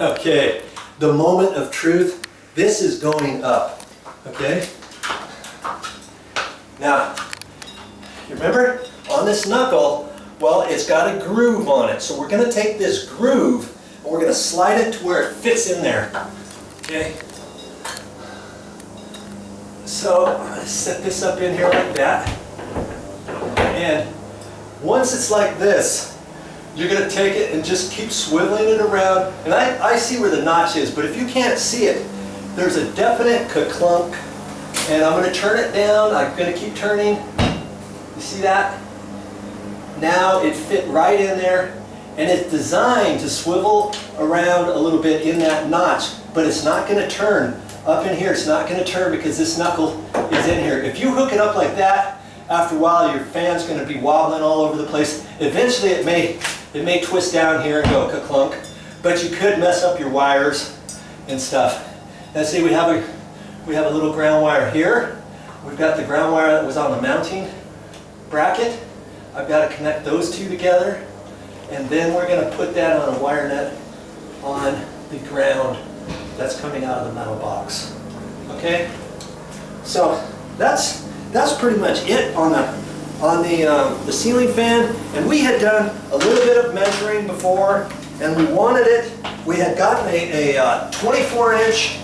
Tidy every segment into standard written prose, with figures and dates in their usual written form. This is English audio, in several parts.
Okay, the moment of truth. This is going up, okay? Now, you remember on this knuckle, well, it's got a groove on it. So we're gonna take this groove and we're gonna slide it to where it fits in there, okay? So I'm gonna set this up in here like that. And once it's like this, you're going to take it and just keep swiveling it around. And I see where the notch is, but if you can't see it, there's a definite ka-clunk. And I'm going to turn it down. I'm going to keep turning. You see that? Now it fit right in there. And it's designed to swivel around a little bit in that notch, but it's not going to turn. Up in here, it's not going to turn because this knuckle is in here. If you hook it up like that, after a while your fan's going to be wobbling all over the place. Eventually it may twist down here and go ka-clunk, but you could mess up your wires and stuff. And see, we have a little ground wire here. We've got the ground wire that was on the mounting bracket. I've got to connect those two together, and then we're going to put that on a wire net on the ground that's coming out of the metal box. Okay, so that's pretty much it on the ceiling fan. And we had done a little bit of measuring before, and we wanted it. We had gotten a 24-inch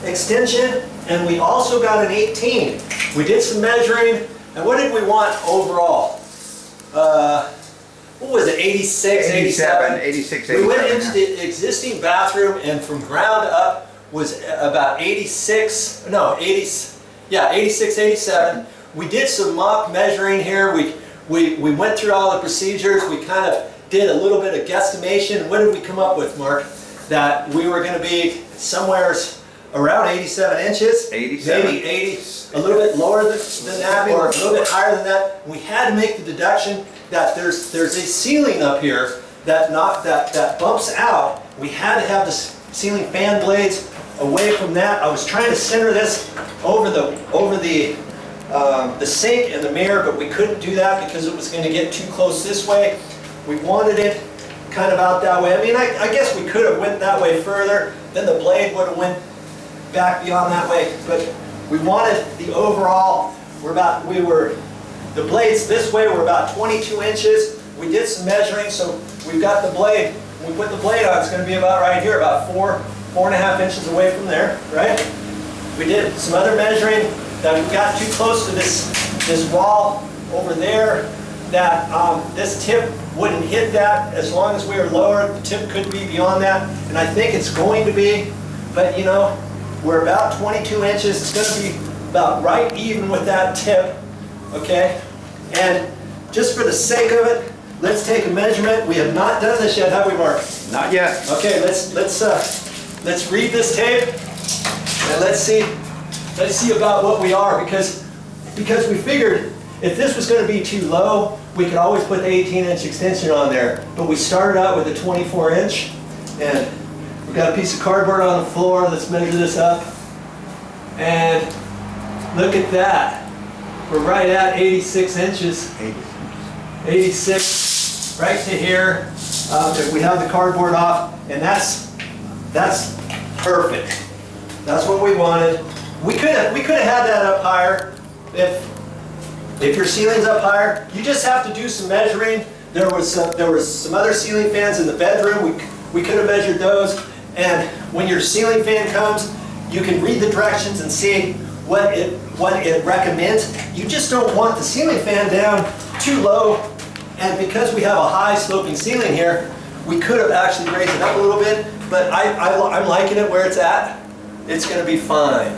extension, and we also got an 18. We did some measuring, and what did we want overall? What was it, 86, 87? 86, 87. We went into the existing bathroom, and from ground up was about 86, no, 80, yeah, 86, 87. We did some mock measuring here. We went through all the procedures. We kind of did a little bit of guesstimation. What did we come up with, Mark? That we were going to be somewhere around 87 inches. 87. Maybe 80, a little bit lower than that, or a little bit higher than that. We had to make the deduction that there's a ceiling up here that bumps out. We had to have the ceiling fan blades away from that. I was trying to center this over the sink and the mirror, but we couldn't do that because it was going to get too close this way. We wanted it kind of out that way. I mean, I guess we could have went that way further, then the blade would have went back beyond that way, but we wanted the overall, the blades this way were about 22 inches. We did some measuring, so we've got the blade. When we put the blade on, it's going to be about right here, about 4.5 inches away from there, right? We did some other measuring that we got too close to this wall over there, that this tip wouldn't hit that as long as we were lower. The tip could be beyond that, and I think it's going to be, but you know, we're about 22 inches. It's going to be about right even with that tip, okay? And just for the sake of it, let's take a measurement. We have not done this yet, have we, Mark? Not yet. Okay, let's read this tape and let's see about what we are, because we figured if this was going to be too low, we could always put the 18-inch extension on there. But we started out with a 24-inch, and we've got a piece of cardboard on the floor. Let's measure this up, and look at that. We're right at 86 inches. 86, right to here. If we have the cardboard off, and that's perfect. That's what we wanted. We could have had that up higher. If your ceiling's up higher, you just have to do some measuring. There was some other ceiling fans in the bedroom. We could have measured those. And when your ceiling fan comes, you can read the directions and see what it recommends. You just don't want the ceiling fan down too low. And because we have a high sloping ceiling here, we could have actually raised it up a little bit. But I'm liking it where it's at. It's going to be fine.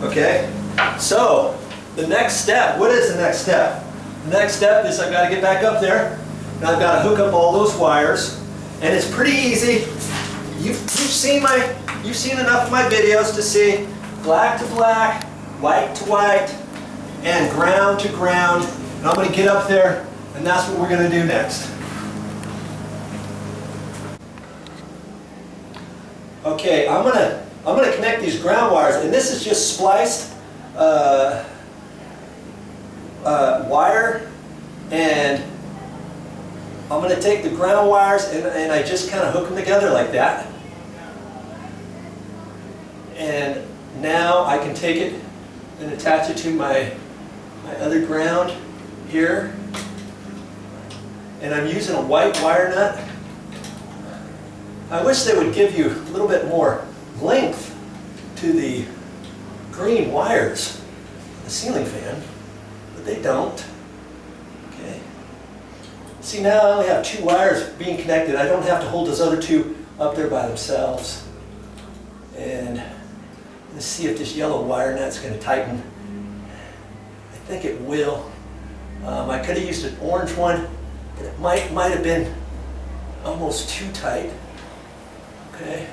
Okay? So, the next step, what is the next step? The next step is I've got to get back up there, and I've got to hook up all those wires, and it's pretty easy. You've seen enough of my videos to see black to black, white to white, and ground to ground. And I'm going to get up there, and that's what we're going to do next. Okay, I'm gonna connect these ground wires, and this is just spliced wire and I'm going to take the ground wires and I just kind of hook them together like that. And now I can take it and attach it to my other ground here. And I'm using a white wire nut. I wish they would give you a little bit more length to the green wires, the ceiling fan, but they don't. Okay. See, now I only have 2 wires being connected. I don't have to hold those other 2 up there by themselves. And let's see if this yellow wire nut's going to tighten. I think it will. I could have used an orange one, but it might have been almost too tight. Okay.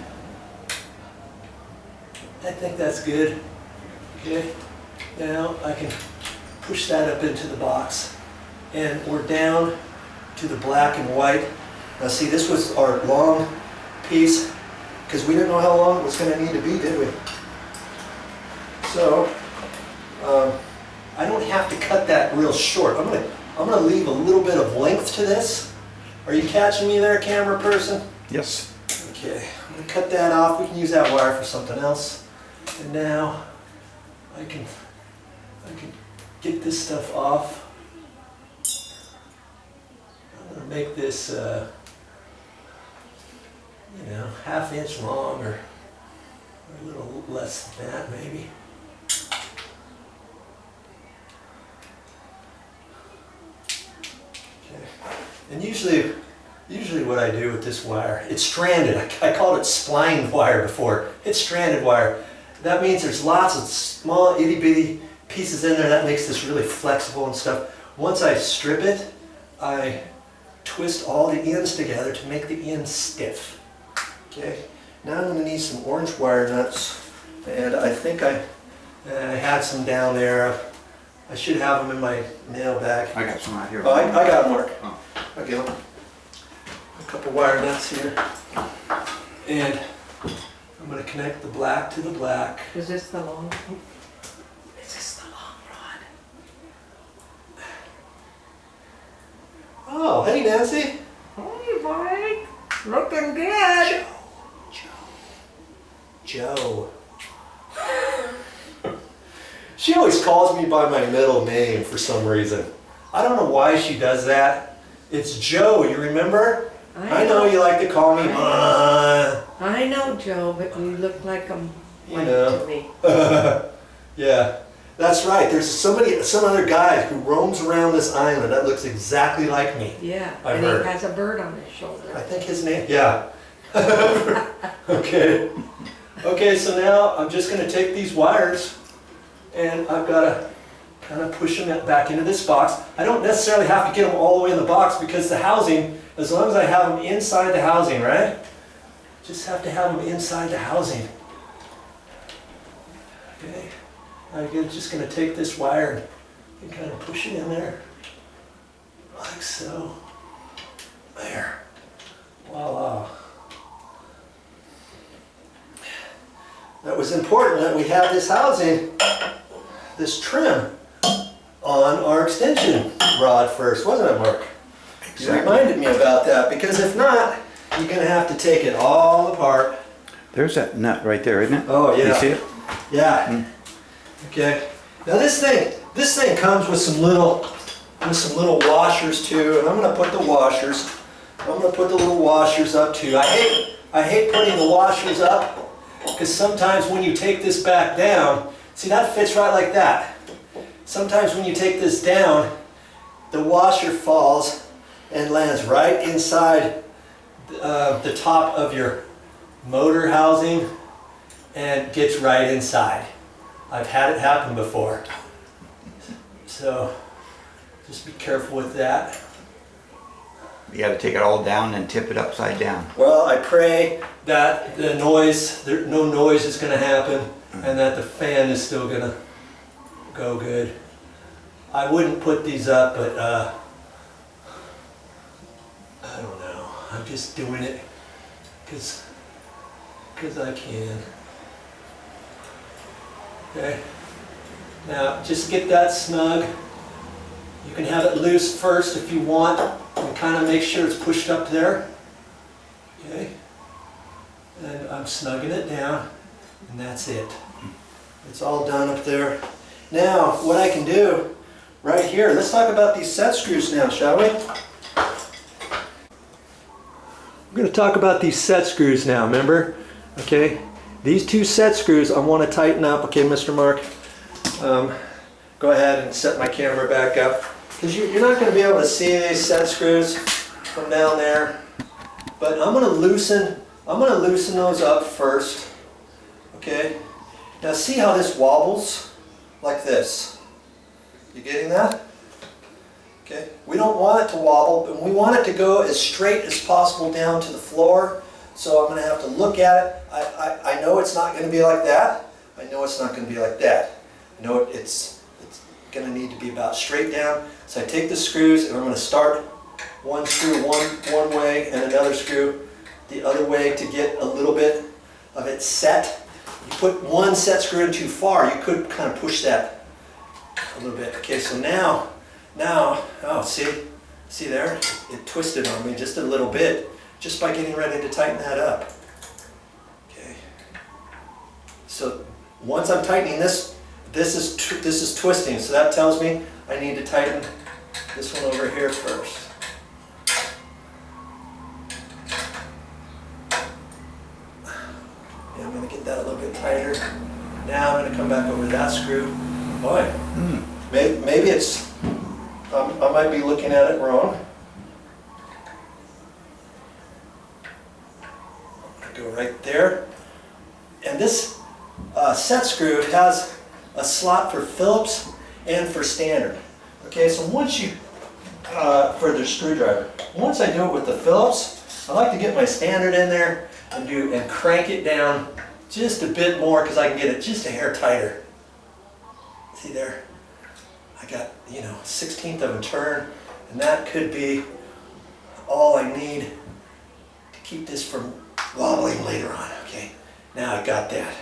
I think that's good. Okay. Now I can push that up into the box. And we're down to the black and white. Now see, this was our long piece because we didn't know how long it was going to need to be, did we? So I don't have to cut that real short. I'm gonna leave a little bit of length to this. Are you catching me there, camera person? Yes. Okay, I'm gonna cut that off. We can use that wire for something else. And now I can get this stuff off. I'm gonna make this, you know, 1/2 inch long or a little less than that, maybe. Okay. And usually what I do with this wire, it's stranded. I called it splined wire before. It's stranded wire. That means there's lots of small itty bitty pieces in there. That makes this really flexible and stuff. Once I strip it, I twist all the ends together to make the ends stiff. Okay. Now I'm going to need some orange wire nuts, and I think I had some down there. I should have them in my nail bag. I got some right here. Oh, I got them, Mark. Oh. Okay. A couple wire nuts here, and I'm going to connect the black to the black. Is this the long one? Is this the long rod? Oh, hey Nancy. Hey, Mike. Looking good. Joe. She always calls me by my middle name for some reason. I don't know why she does that. It's Joe, you remember? I know you like to call me I know, Joe, but you look like I'm You know. to me. Yeah, that's right. There's some other guy who roams around this island that looks exactly like me. Yeah, I've and heard. he has a bird on his shoulder. I think his name, yeah. Okay. Okay, so now I'm just going to take these wires and I've got to kind of push them back into this box. I don't necessarily have to get them all the way in the box because the housing, as long as I have them inside the housing, right? Just have to have them inside the housing. Okay. I'm just going to take this wire and kind of push it in there. Like so. There. Voila. That was important that we have this housing, this trim, on our extension rod first, wasn't it, Mark? Exactly. You reminded me about that, because if not, you're going to have to take it all apart. There's that nut right there, isn't it? Oh, yeah. You see it? Yeah. Mm. Okay. Now this thing comes with some little washers too, and I'm going to put the washers. I'm going to put the little washers up too. I hate putting the washers up because sometimes when you take this back down, see, that fits right like that. Sometimes when you take this down, the washer falls and lands right inside the top of your motor housing and gets right inside. I've had it happen before. So just be careful with that. You got to take it all down and tip it upside down. Well, I pray that no noise is going to happen and that the fan is still going to go good. I wouldn't put these up, but I don't know. I'm just doing it because I can. Okay. Now, just get that snug. You can have it loose first if you want, and kind of make sure it's pushed up there. Okay. And I'm snugging it down, and that's it. It's all done up there. Now, what I can do right here, let's talk about these set screws now, shall we? I'm going to talk about these set screws now, remember? Okay, these two set screws I want to tighten up. Okay, Mr. Mark, go ahead and set my camera back up. Because you're not going to be able to see these set screws from down there. But I'm going to loosen those up first. Okay, now see how this wobbles? Like this. You getting that? Okay, we don't want it to wobble, but we want it to go as straight as possible down to the floor. So I'm going to have to look at it. I know it's not going to be like that. I know it's not going to be like that. I know it's going to need to be about straight down. So I take the screws and I'm going to start one screw one way and another screw the other way to get a little bit of it set. You put one set screw in too far, you could kind of push that a little bit. Okay, so now, oh, see there? It twisted on me just a little bit, just by getting ready to tighten that up. Okay. So once I'm tightening this is twisting, so that tells me I need to tighten this one over here first. Yeah, I'm going to get that a little bit tighter. Now I'm going to come back over that screw. Boy, maybe it's, I might be looking at it wrong. Go right there. And this set screw has a slot for Phillips and for standard. Okay, so once you, for the screwdriver, once I do it with the Phillips, I like to get my standard in there and crank it down just a bit more because I can get it just a hair tighter. See there? I got, 1/16 of a turn, and that could be all I need to keep this from wobbling later on. Okay, now I got that.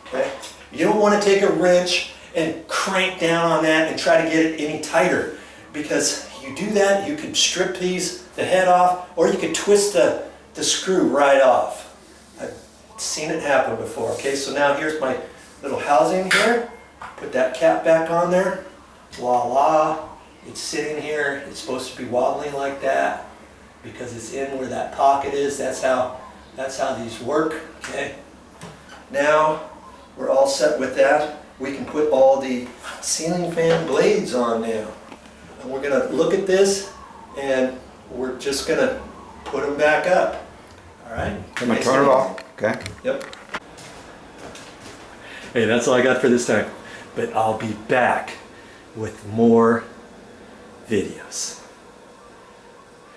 Okay, you don't want to take a wrench and crank down on that and try to get it any tighter, because you do that, you could strip the head off, or you could twist the screw right off. I've seen it happen before. Okay, so now here's my little housing here. Put that cap back on there. Voila, it's sitting here. It's supposed to be wobbling like that because it's in where that pocket is. That's how these work. Okay, now we're all set with that. We can put all the ceiling fan blades on now. And we're gonna look at this and we're just gonna put them back up. All right? I'm gonna turn it off. Okay. Yep. Hey, that's all I got for this time. But I'll be back with more videos.